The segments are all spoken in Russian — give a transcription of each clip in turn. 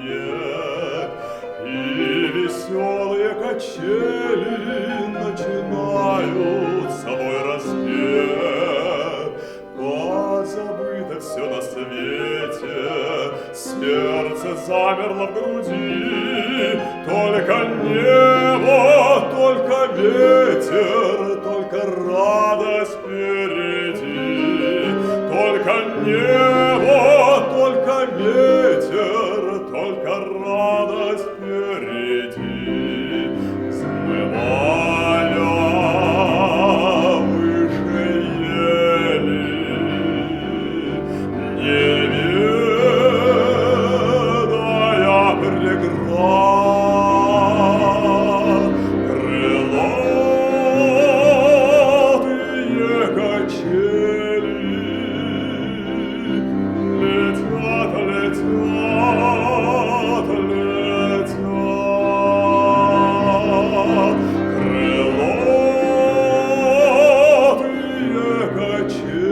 снег, и веселые качели начинают собой распев. Позабыто все на свете, сердце замерло в груди, только небо, только ветер, только радость впереди. Только небо, только ветер, только радость впереди. Взмывая выше ели, не ведая преград, крылатые качели летят, летят, летят. Крылатые качели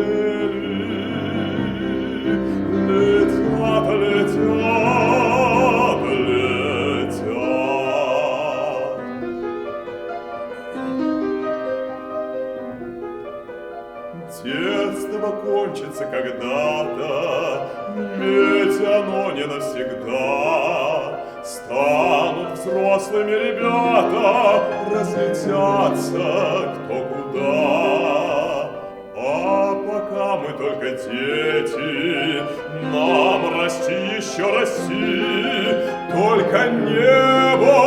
летят, летят, летят. Детство кончится когда-то, ведь оно не навсегда. Станут взрослыми ребята, разлетятся кто куда. А пока мы только дети, нам расти еще расти. Только небо,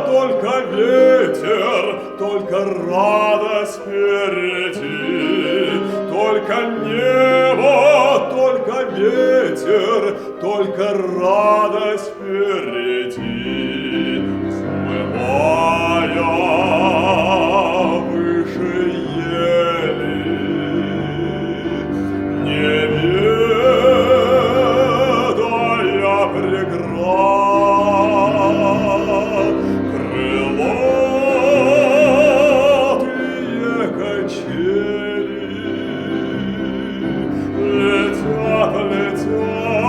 только ветер, только радость впереди. Только небо, только ветер, только радость впереди. Взмывая выше ели, не ведая преград, крылатые качели летят, летят,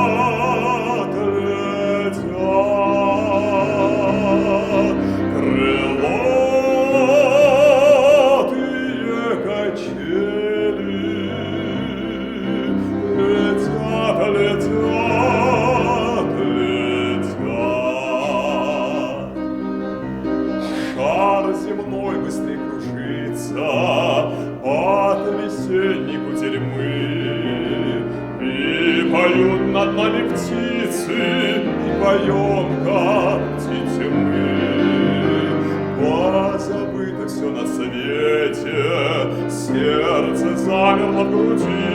летят. Крылатые качели летят, летят, летят. Шар земной быстрее кружится от весенней кутерьмы, и поют над нами птицы, и поем, как птицы мы. Позабыто все на свете, сердце замерло в груди.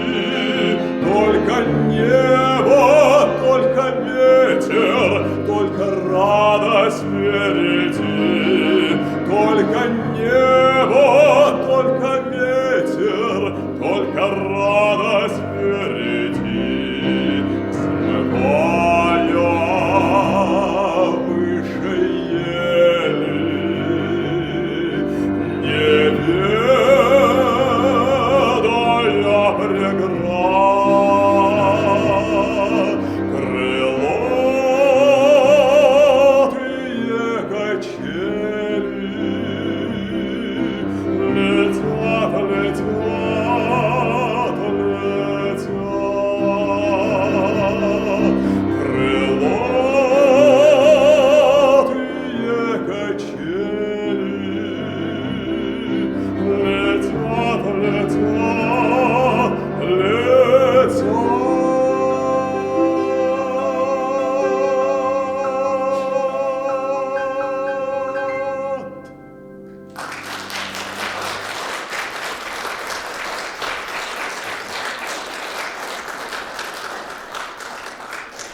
Только небо, только ветер, только радость впереди. Только небо, только ветер, только радость впереди. Взмывая выше ели, не ведая преград, крылатые качели летят, летят, летят. Крылатые